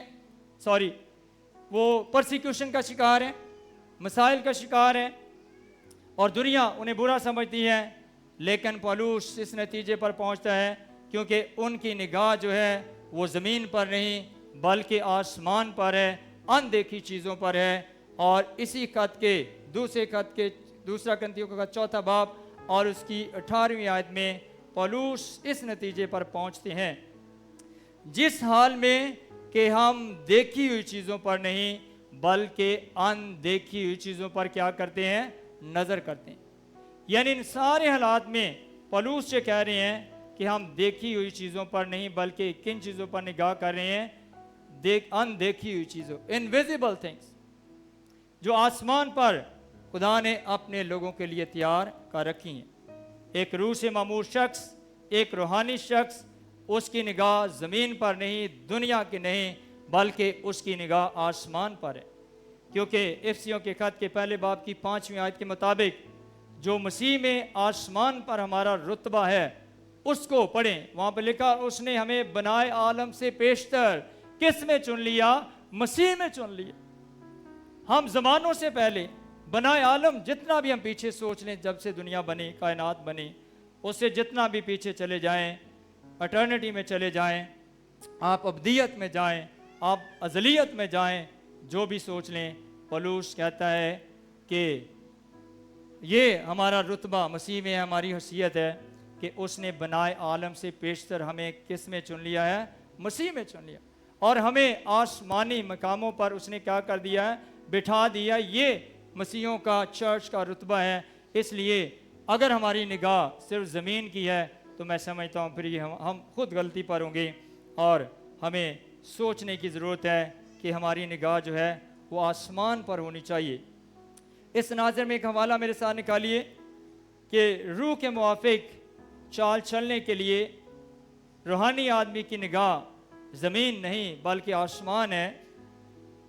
وہ پرسیکیوشن کا شکار ہے، مسائل کا شکار ہے، اور دنیا انہیں برا سمجھتی ہے، لیکن پولس اس نتیجے پر پہنچتا ہے کیونکہ ان کی نگاہ جو ہے وہ زمین پر نہیں بلکہ آسمان پر ہے، اندیکھی چیزوں پر ہے۔ اور اسی خط کے دوسرا کرنتھیوں کا 4واں باب اور اس کی 18ویں آیت میں پولس اس نتیجے پر پہنچتے ہیں، جس حال میں کہ ہم دیکھی ہوئی چیزوں پر نہیں بلکہ اندیکھی ہوئی چیزوں پر کیا کرتے ہیں؟ نظر کرتے ہیں۔ یعنی ان سارے حالات میں پولس یہ کہہ رہے ہیں کہ ہم دیکھی ہوئی چیزوں پر نہیں بلکہ کن چیزوں پر نگاہ کر رہے ہیں؟ اندیکھی ہوئی چیزوں، انویزیبل تھنگس، جو آسمان پر خدا نے اپنے لوگوں کے لیے تیار کر رکھی ہیں۔ ایک روح سے معمور شخص، ایک روحانی شخص، اس کی نگاہ زمین پر نہیں، دنیا کی نہیں، بلکہ اس کی نگاہ آسمان پر ہے، کیونکہ افسیوں کے خط کے پہلے باب کی 5ویں آیت کے مطابق جو مسیح میں آسمان پر ہمارا رتبہ ہے اس کو پڑھیں، وہاں پہ لکھا اس نے ہمیں بنائے عالم سے پیشتر کس میں چن لیا؟ مسیح میں چن لیا۔ ہم زمانوں سے پہلے بنائے عالم، جتنا بھی ہم پیچھے سوچ لیں، جب سے دنیا بنی، کائنات بنی، اس سے جتنا بھی پیچھے چلے جائیں، اٹرنیٹی میں چلے جائیں، آپ ابدیت میں جائیں، آپ ازلیت میں جائیں، جو بھی سوچ لیں، پولس کہتا ہے کہ یہ ہمارا رتبہ مسیح میں ہماری حیثیت ہے کہ اس نے بنائے عالم سے پیشتر ہمیں کس میں چن لیا ہے؟ مسیح میں چن لیا، اور ہمیں آسمانی مقاموں پر اس نے کیا کر دیا ہے؟ بٹھا دیا۔ یہ مسیحوں کا چرچ کا رتبہ ہے۔ اس لیے اگر ہماری نگاہ صرف زمین کی ہے تو میں سمجھتا ہوں پھر یہ ہم خود غلطی پر ہوں گے، اور ہمیں سوچنے کی ضرورت ہے کہ ہماری نگاہ جو ہے وہ آسمان پر ہونی چاہیے۔ اس ناظر میں ایک حوالہ میرے ساتھ نکالیے کہ روح کے موافق چال چلنے کے لیے روحانی آدمی کی نگاہ زمین نہیں بلکہ آسمان ہے،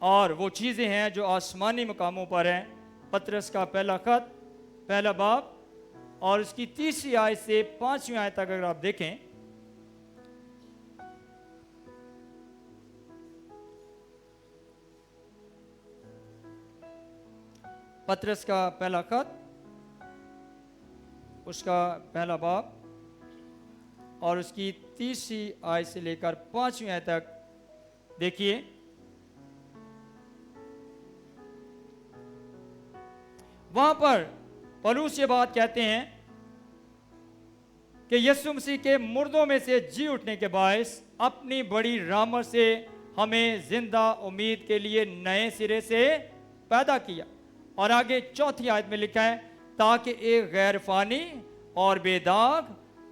اور وہ چیزیں ہیں جو آسمانی مقاموں پر ہیں۔ پطرس کا پہلا خط، پہلا باب، اور اس کی 3 آیت سے 5 آیت تک اگر آپ دیکھیں، پطرس کا پہلا خط، اس کا پہلا باب اور اس کی 3 آیت سے لے کر 5 آیت تک دیکھیے۔ وہاں پر پولس یہ بات کہتے ہیں کہ یسوع مسیح کے مردوں میں سے جی اٹھنے کے باعث اپنی بڑی رحمت سے ہمیں زندہ امید کے لیے نئے سرے سے پیدا کیا، اور آگے 4 آیت میں لکھا ہے تاکہ ایک غیر فانی اور بے داغ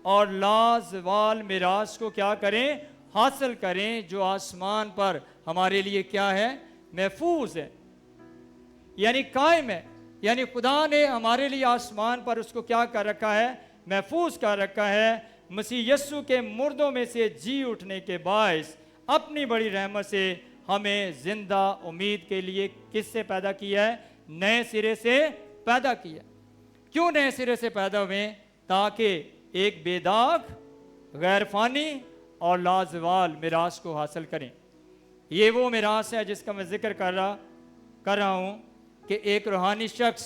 اور لازوال میراث کو کیا کریں؟ حاصل کریں، جو آسمان پر ہمارے لیے کیا ہے؟ محفوظ ہے، یعنی قائم ہے۔ یعنی خدا نے ہمارے لیے آسمان پر اس کو کیا کر رکھا ہے؟ محفوظ کر رکھا ہے۔ مسیح یسوع کے مردوں میں سے جی اٹھنے کے باعث اپنی بڑی رحمت سے ہمیں زندہ امید کے لیے کس سے پیدا کیا ہے؟ نئے سرے سے پیدا کیا۔ کیوں نئے سرے سے پیدا ہوئے؟ تاکہ ایک بے داغ، غیر فانی اور لازوال میراث کو حاصل کریں۔ یہ وہ میراث ہے جس کا میں ذکر کر رہا ہوں کہ ایک روحانی شخص،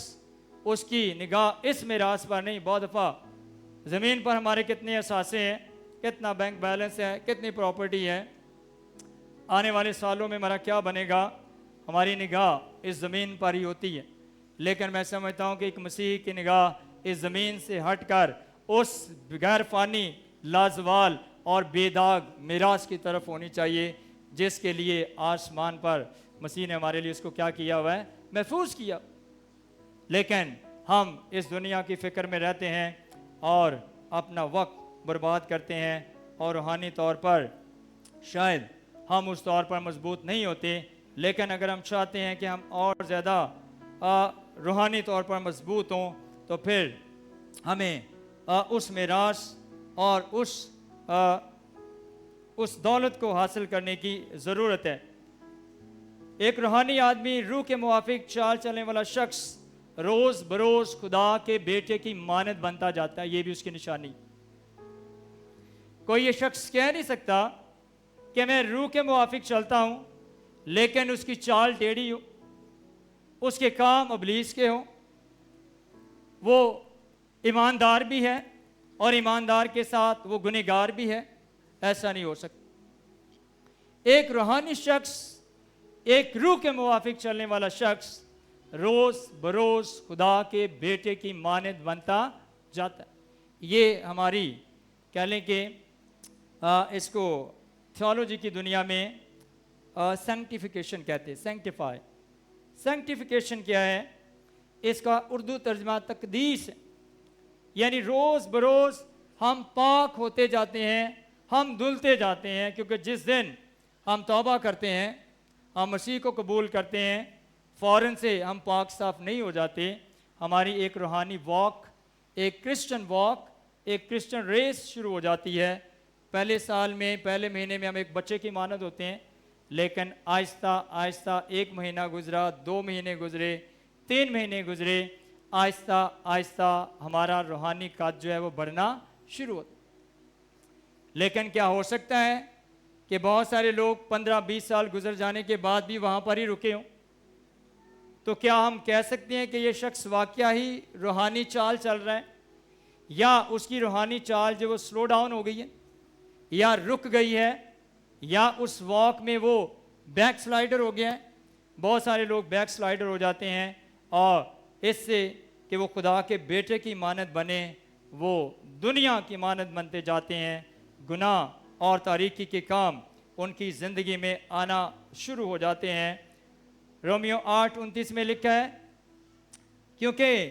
اس کی نگاہ اس میراث پر نہیں۔ بہت دفعہ زمین پر ہمارے کتنے اثاثے ہیں، کتنا بینک بیلنس ہے، کتنی پراپرٹی ہے، آنے والے سالوں میں ہمارا کیا بنے گا، ہماری نگاہ اس زمین پر ہی ہوتی ہے۔ لیکن میں سمجھتا ہوں کہ ایک مسیح کی نگاہ اس زمین سے ہٹ کر اس غیر فانی، لازوال اور بے داغ میراث کی طرف ہونی چاہیے، جس کے لیے آسمان پر مسیح نے ہمارے لیے اس کو کیا کیا ہوا ہے؟ محفوظ کیا۔ لیکن ہم اس دنیا کی فکر میں رہتے ہیں اور اپنا وقت برباد کرتے ہیں، اور روحانی طور پر شاید ہم اس طور پر مضبوط نہیں ہوتے۔ لیکن اگر ہم چاہتے ہیں کہ ہم اور زیادہ روحانی طور پر مضبوط ہوں تو پھر ہمیں اس میراث اور اس دولت کو حاصل کرنے کی ضرورت ہے۔ ایک روحانی آدمی، روح کے موافق چال چلنے والا شخص روز بروز خدا کے بیٹے کی مانند بنتا جاتا ہے۔ یہ بھی اس کی نشانی۔ کوئی یہ شخص کہہ نہیں سکتا کہ میں روح کے موافق چلتا ہوں لیکن اس کی چال ٹیڑھی ہو، اس کے کام ابلیس کے ہوں، وہ ایماندار بھی ہے اور ایماندار کے ساتھ وہ گنہگار بھی ہے۔ ایسا نہیں ہو سکتا۔ ایک روحانی شخص، ایک روح کے موافق چلنے والا شخص روز بروز خدا کے بیٹے کی مانند بنتا جاتا ہے۔ یہ ہماری کہہ لیں کہ اس کو تھیولوجی کی دنیا میں سینکٹیفیکیشن کہتے ہیں۔ سینکٹیفائی، سینکٹیفیکیشن کیا ہے؟ اس کا اردو ترجمہ تقدیس ہے۔ یعنی روز بروز ہم پاک ہوتے جاتے ہیں، ہم دھلتے جاتے ہیں، کیونکہ جس دن ہم توبہ کرتے ہیں، ہم مسیح کو قبول کرتے ہیں، فوراً سے ہم پاک صاف نہیں ہو جاتے۔ ہماری ایک روحانی واک، ایک کرسچن واک، ایک کرسچن ریس شروع ہو جاتی ہے۔ پہلے سال میں، پہلے مہینے میں ہم ایک بچے کی مانند ہوتے ہیں، لیکن آہستہ آہستہ 1 مہینہ گزرا، 2 مہینے گزرے، 3 مہینے گزرے، آہستہ آہستہ ہمارا روحانی قد جو ہے وہ بڑھنا شروع ہوتا ہے۔ لیکن کیا ہو سکتا ہے کہ بہت سارے لوگ 15-20 سال گزر جانے کے بعد بھی وہاں پر ہی رکے ہوں؟ تو کیا ہم کہہ سکتے ہیں کہ یہ شخص واقعہ ہی روحانی چال چل رہا ہے، یا اس کی روحانی چال جو وہ سلو ڈاؤن ہو گئی ہے، یا رک گئی ہے، یا اس واک میں وہ بیک سلائیڈر ہو گیا ہے؟ بہت سارے لوگ بیک سلائیڈر ہو جاتے ہیں، اور اس سے کہ وہ خدا کے بیٹے کی مانند بنے، وہ دنیا کی مانند بنتے جاتے ہیں۔ گناہ اور تاریکی کے کام ان کی زندگی میں آنا شروع ہو جاتے ہیں۔ رومیو 8:29 میں لکھا ہے، کیونکہ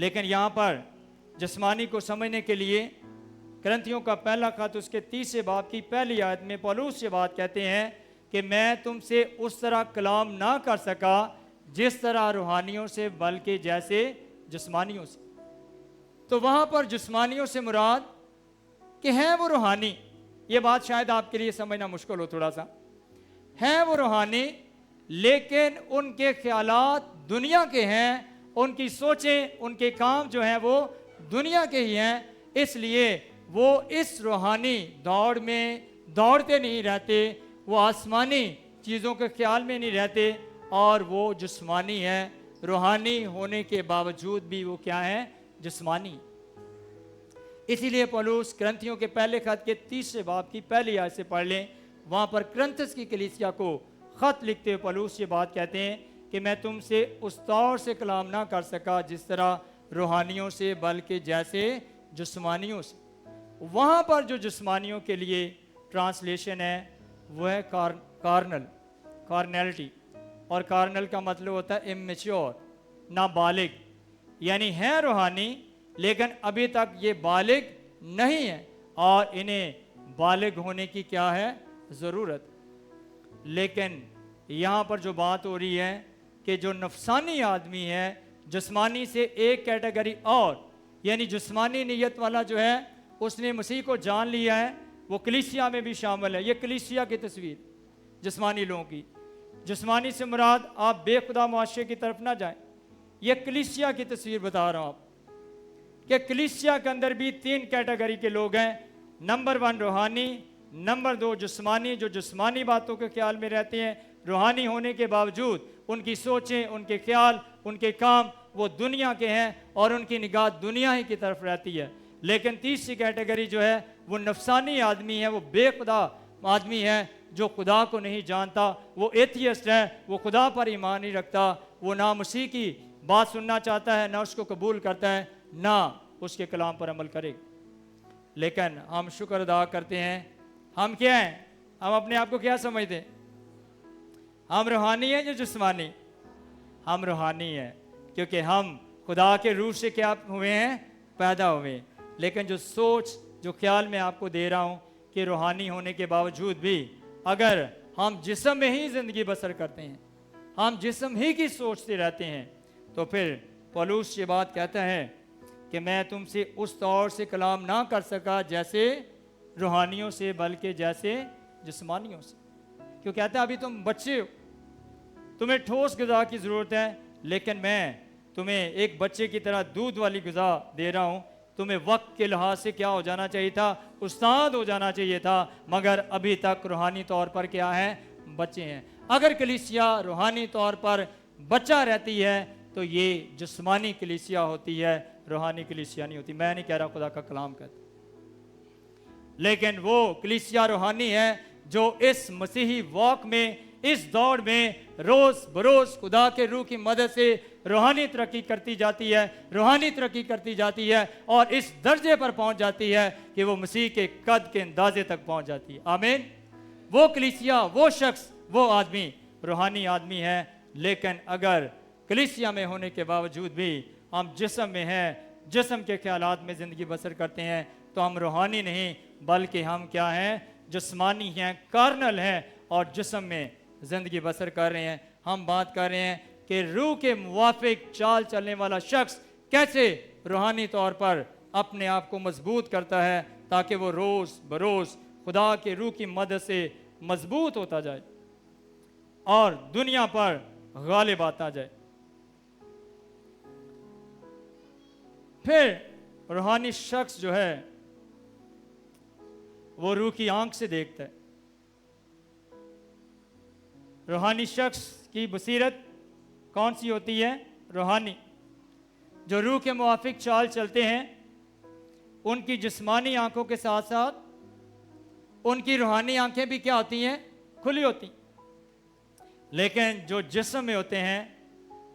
لیکن یہاں پر جسمانی کو سمجھنے کے لیے کرنتھیوں کا پہلا خط اس کے 30 باب کی پہلی آیت میں پولس یہ بات کہتے ہیں کہ میں تم سے اس طرح کلام نہ کر سکا جس طرح روحانیوں سے بلکہ جیسے جسمانیوں سے. تو وہاں پر جسمانیوں سے مراد کہ ہیں وہ روحانی. یہ بات شاید آپ کے لیے سمجھنا مشکل ہو تھوڑا سا. ہیں وہ روحانی لیکن ان کے خیالات دنیا کے ہیں, ان کی سوچیں, ان کے کام جو ہیں وہ دنیا کے ہی ہیں. اس لیے وہ اس روحانی دوڑ میں دوڑتے نہیں رہتے, وہ آسمانی چیزوں کے خیال میں نہیں رہتے, اور وہ جسمانی ہیں. روحانی ہونے کے باوجود بھی وہ کیا ہیں؟ جسمانی. اسی لیے پولس کرنتھیوں کے پہلے خط کے 30 باب کی پہلی آیت سے پڑھ لیں. وہاں پر کرنتھس کی کلیسیا کو خط لکھتے ہوئے پولس یہ بات کہتے ہیں کہ میں تم سے اس طور سے کلام نہ کر سکا جس طرح روحانیوں سے بلکہ جیسے جسمانیوں سے. وہاں پر جو جسمانیوں کے لیے ٹرانسلیشن ہے وہ ہے کارنلٹی, اور کارنل کا مطلب ہوتا ہے امیچور, نابالغ. یعنی ہیں روحانی لیکن ابھی تک یہ بالغ نہیں ہے, اور انہیں بالغ ہونے کی کیا ہے؟ ضرورت. لیکن یہاں پر جو بات ہو رہی ہے کہ جو نفسانی آدمی ہے, جسمانی سے ایک کیٹیگری اور, یعنی جسمانی نیت والا جو ہے اس نے مسیح کو جان لیا ہے, وہ کلیسیا میں بھی شامل ہے. یہ کلیسیا کی تصویر جسمانی لوگوں کی. جسمانی سے مراد آپ بے خدا معاشرے کی طرف نہ جائیں, یہ کلیسیا کی تصویر بتا رہا ہوں آپ کہ کلیسیا کے اندر بھی 3 کیٹیگری کے لوگ ہیں. نمبر 1 روحانی, نمبر 2 جسمانی, جو جسمانی باتوں کے خیال میں رہتے ہیں, روحانی ہونے کے باوجود ان کی سوچیں, ان کے خیال, ان کے کام وہ دنیا کے ہیں, اور ان کی نگاہ دنیا ہی کی طرف رہتی ہے. لیکن تیسری کیٹیگری جو ہے وہ نفسانی آدمی ہے, وہ بے خدا آدمی ہے, جو خدا کو نہیں جانتا, وہ ایتھیسٹ ہے, وہ خدا پر ایمان نہیں رکھتا, وہ نہ مسیح کی بات سننا چاہتا ہے, نہ اس کو قبول کرتا ہے, نہ اس کے کلام پر عمل کرے. لیکن ہم شکر ادا کرتے ہیں, ہم کیا ہیں؟ ہم اپنے آپ کو کیا سمجھتے ہیں؟ ہم روحانی ہیں یا جسمانی؟ ہم روحانی ہیں, کیونکہ ہم خدا کے روح سے کیا ہوئے ہیں؟ پیدا ہوئے. لیکن جو سوچ, جو خیال میں آپ کو دے رہا ہوں کہ روحانی ہونے کے باوجود بھی اگر ہم جسم میں ہی زندگی بسر کرتے ہیں, ہم جسم ہی کی سوچتے رہتے ہیں, تو پھر پولس یہ بات کہتا ہے کہ میں تم سے اس طور سے کلام نہ کر سکا جیسے روحانیوں سے بلکہ جیسے جسمانیوں سے. کیوں کہتا ہے ابھی تم بچے ہو, تمہیں ٹھوس غذا کی ضرورت ہے, لیکن میں تمہیں ایک بچے کی طرح دودھ والی غذا دے رہا ہوں. تمہیں وقت کے لحاظ سے کیا ہو جانا چاہیے تھا؟ استاد ہو جانا چاہیے تھا, مگر ابھی تک روحانی طور پر کیا ہے؟ بچے ہیں. اگر کلیسیا روحانی طور پر بچہ رہتی ہے تو یہ جسمانی کلیسیا ہوتی ہے, روحانی کلیسیا نہیں ہوتی. میں نہیں کہہ رہا, خدا کا کلام کہتا, لیکن وہ کلیسیا روحانی ہے جو اس مسیحی واک میں, اس دوڑ میں روز بروز خدا کے روح کی مدد سے روحانی ترقی کرتی جاتی ہے, روحانی ترقی کرتی جاتی ہے, اور اس درجے پر پہنچ جاتی ہے کہ وہ مسیح کے قد کے اندازے تک پہنچ جاتی ہے. آمین. وہ کلیسیا, وہ شخص, وہ آدمی روحانی آدمی ہے. لیکن اگر کلیسیا میں ہونے کے باوجود بھی ہم جسم میں ہیں, جسم کے خیالات میں زندگی بسر کرتے ہیں, تو ہم روحانی نہیں بلکہ ہم کیا ہیں؟ جسمانی ہیں, کارنل ہیں, اور جسم میں زندگی بسر کر رہے ہیں. ہم بات کر رہے ہیں کہ روح کے موافق چال چلنے والا شخص کیسے روحانی طور پر اپنے آپ کو مضبوط کرتا ہے تاکہ وہ روز بروز خدا کے روح کی مدد سے مضبوط ہوتا جائے اور دنیا پر غالب آتا جائے. پھر روحانی شخص جو ہے وہ روح کی آنکھ سے دیکھتا ہے. روحانی شخص کی بصیرت کون سی ہوتی ہے؟ روحانی. جو روح کے موافق چال چلتے ہیں ان کی جسمانی آنکھوں کے ساتھ ساتھ ان کی روحانی آنکھیں بھی کیا ہوتی ہیں؟ کھلی ہوتی. لیکن جو جسم میں ہوتے ہیں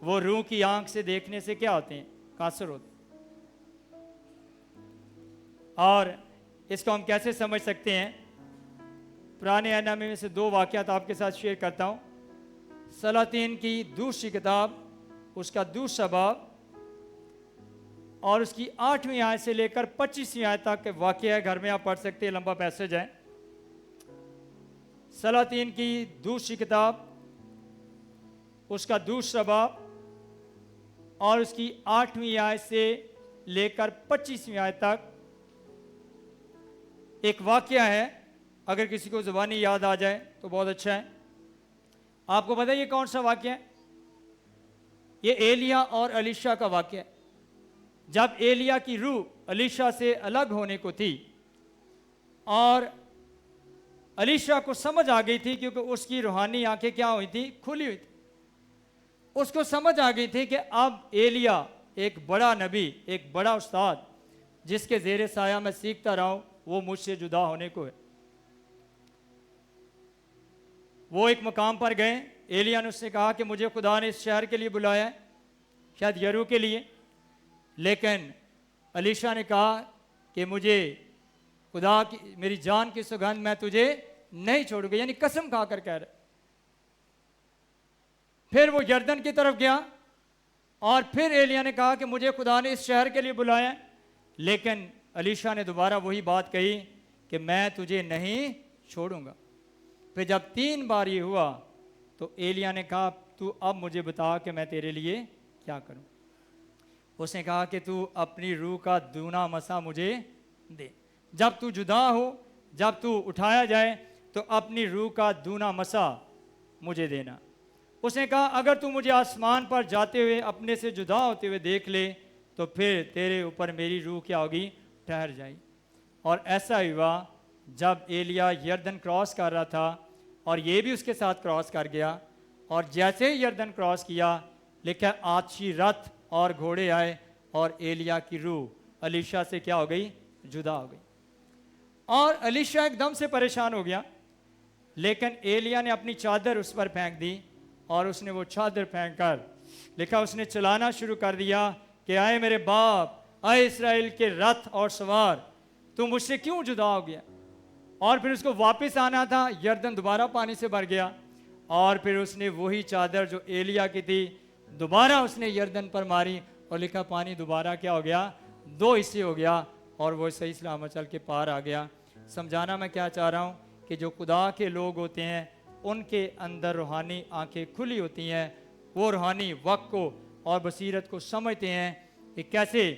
وہ روح کی آنکھ سے دیکھنے سے کیا ہوتے ہیں؟ قاصر ہوتے ہیں. اور اس کو ہم کیسے سمجھ سکتے ہیں؟ پرانے عہد نامے میں سے 2 واقعات آپ کے ساتھ شیئر کرتا ہوں. سلاطین کی دوسری کتاب اس کا 2 باب اور اس کی 8ویں آیت سے لے کر 25ویں آیت تک واقعہ ہے، گھر میں آپ پڑھ سکتے ہیں، لمبا پیسج ہے۔ سلاطین کی دوسری کتاب، اس کا دوسرا باب اور اس کی 8ویں آیت سے لے کر 25ویں آیت تک ایک واقعہ ہے۔ اگر کسی کو زبانی یاد آ جائے تو بہت اچھا ہے۔ آپ کو پتہ ہے یہ کون سا واقعہ ہے؟ یہ ایلیا اور الیشا کا واقعہ ہے۔ جب ایلیا کی روح الیشا سے الگ ہونے کو تھی اور الیشا کو سمجھ آ گئی تھی، کیونکہ اس کی روحانی آنکھیں کیا ہوئی تھی؟ کھلی ہوئی تھی۔ اس کو سمجھ آ گئی تھی کہ اب ایلیا ایک بڑا نبی، ایک بڑا استاد جس کے زیر سایہ میں سیکھتا رہا ہوں، وہ مجھ سے جدا ہونے کو ہے۔ وہ ایک مقام پر گئے، ایلیا نے اس سے کہا کہ مجھے خدا نے اس شہر کے لیے بلایا ہے، شاید یرو کے لیے، لیکن الیشا نے کہا کہ مجھے خدا کی، میری جان کی سوگند، میں تجھے نہیں چھوڑوں گا، یعنی قسم کھا کر کہہ رہا۔ پھر وہ یردن کی طرف گیا اور پھر ایلیا نے کہا کہ مجھے خدا نے اس شہر کے لیے بلایا ہے، لیکن الیشا نے دوبارہ وہی بات کہی کہ میں تجھے نہیں چھوڑوں گا۔ پھر جب 3 بار یہ ہوا تو ایلیا نے کہا تو اب مجھے بتا کہ میں تیرے لیے کیا کروں۔ اس نے کہا کہ تو اپنی روح کا دونا مسا مجھے دے، جب تو جدا ہو، جب تو اٹھایا جائے تو اپنی روح کا دونا مسا مجھے دینا۔ اس نے کہا اگر تو مجھے آسمان پر جاتے ہوئے اپنے سے جدا ہوتے ہوئے دیکھ لے تو پھر تیرے اوپر میری روح کیا ہوگی؟ ٹھہر جائے۔ اور ایسا ہی ہوا، جب ایلیا یردن کراس کر رہا تھا اور یہ بھی اس کے ساتھ کراس کر گیا، اور جیسے ہی یردن کراس کیا، لکھا آتشی رتھ اور گھوڑے آئے اور ایلیا کی روح الیشا سے کیا ہو گئی؟ جدا ہو گئی۔ اور الیشا ایک دم سے پریشان ہو گیا، لیکن ایلیا نے اپنی چادر اس پر پھینک دی اور اس نے وہ چادر پھینک کر لکھا اس نے چلانا شروع کر دیا کہ آئے میرے باپ، آئے اسرائیل کے رتھ اور سوار، تو مجھ سے کیوں جدا ہو گیا؟ اور پھر اس کو واپس آنا تھا، یردن دوبارہ پانی سے بھر گیا، اور پھر اس نے وہی چادر جو ایلیا کی تھی دوبارہ اس نے یردن پر ماری اور لکھا پانی دوبارہ کیا ہو گیا؟ 2 حصے ہو گیا اور وہ صحیح سلامت چل کے پار آ گیا۔ سمجھانا میں کیا چاہ رہا ہوں کہ جو خدا کے لوگ ہوتے ہیں ان کے اندر روحانی آنکھیں کھلی ہوتی ہیں، وہ روحانی وقت کو اور بصیرت کو سمجھتے ہیں کہ کیسے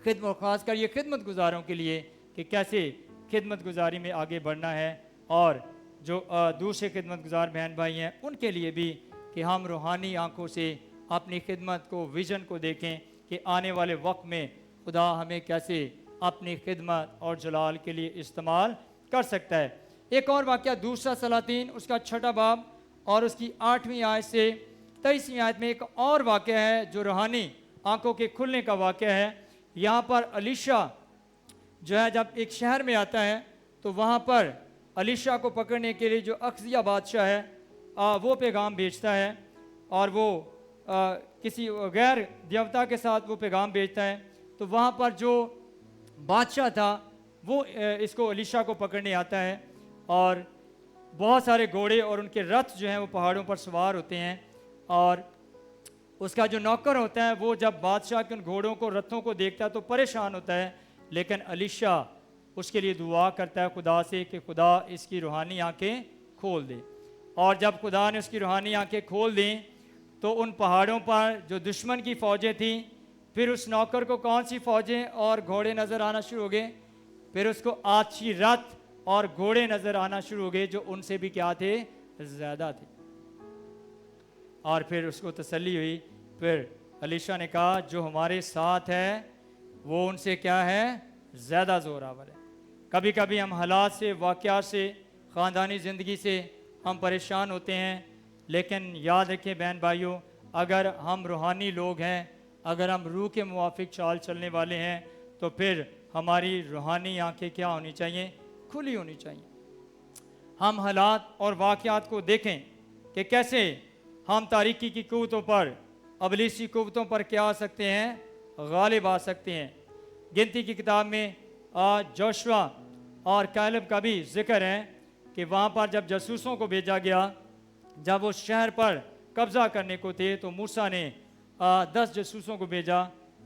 خدمت، خاص کر یہ خدمت گزاروں کے لیے کہ کیسے خدمت گزاری میں آگے بڑھنا ہے، اور جو دوسرے خدمت گزار بہن بھائی ہیں ان کے لیے بھی کہ ہم روحانی آنکھوں سے اپنی خدمت کو، ویژن کو دیکھیں کہ آنے والے وقت میں خدا ہمیں کیسے اپنی خدمت اور جلال کے لیے استعمال کر سکتا ہے۔ ایک اور واقعہ دوسرا سلاطین، اس کا 6واں باب اور اس کی 8ویں آیت سے 23ویں آیت میں ایک اور واقعہ ہے جو روحانی آنکھوں کے کھلنے کا واقعہ ہے۔ یہاں پر الیشا جو ہے جب ایک شہر میں آتا ہے تو وہاں پر الیشا کو پکڑنے کے لیے جو اخزیہ بادشاہ ہے وہ پیغام بھیجتا ہے، اور وہ کسی غیر دیوتا کے ساتھ وہ پیغام بھیجتا ہے۔ تو وہاں پر جو بادشاہ تھا وہ اس کو الیشا کو پکڑنے آتا ہے، اور بہت سارے گھوڑے اور ان کے رتھ جو ہیں وہ پہاڑوں پر سوار ہوتے ہیں، اور اس کا جو نوکر ہوتا ہے وہ جب بادشاہ کے ان گھوڑوں کو، رتھوں کو دیکھتا ہے تو پریشان ہوتا ہے، لیکن الیشا اس کے لیے دعا کرتا ہے خدا سے کہ خدا اس کی روحانی آنکھیں کھول دے۔ اور جب خدا نے اس کی روحانی آنکھیں کھول دیں تو ان پہاڑوں پر جو دشمن کی فوجیں تھیں، پھر اس نوکر کو کون سی فوجیں اور گھوڑے نظر آنا شروع ہو گئے؟ پھر اس کو آتشی رتھ اور گھوڑے نظر آنا شروع ہو گئے جو ان سے بھی کیا تھے؟ زیادہ تھے۔ اور پھر اس کو تسلی ہوئی، پھر الیشا نے کہا جو ہمارے ساتھ ہے وہ ان سے کیا ہے؟ زیادہ زور آور ہے۔ کبھی کبھی ہم حالات سے، واقعات سے، خاندانی زندگی سے ہم پریشان ہوتے ہیں، لیکن یاد رکھیں بہن بھائیوں، اگر ہم روحانی لوگ ہیں، اگر ہم روح کے موافق چال چلنے والے ہیں، تو پھر ہماری روحانی آنکھیں کیا ہونی چاہیے؟ کھلی ہونی چاہیے۔ ہم حالات اور واقعات کو دیکھیں کہ کیسے ہم تاریکی کی قوتوں پر، ابلیسی قوتوں پر کیا آ سکتے ہیں؟ غالب آ سکتے ہیں۔ گنتی کی کتاب میں جوشوا اور کیلب کا بھی ذکر ہے کہ وہاں پر جب جاسوسوں کو بھیجا گیا، جب وہ شہر پر قبضہ کرنے کو تھے، تو موسیٰ نے 10 جاسوسوں کو بھیجا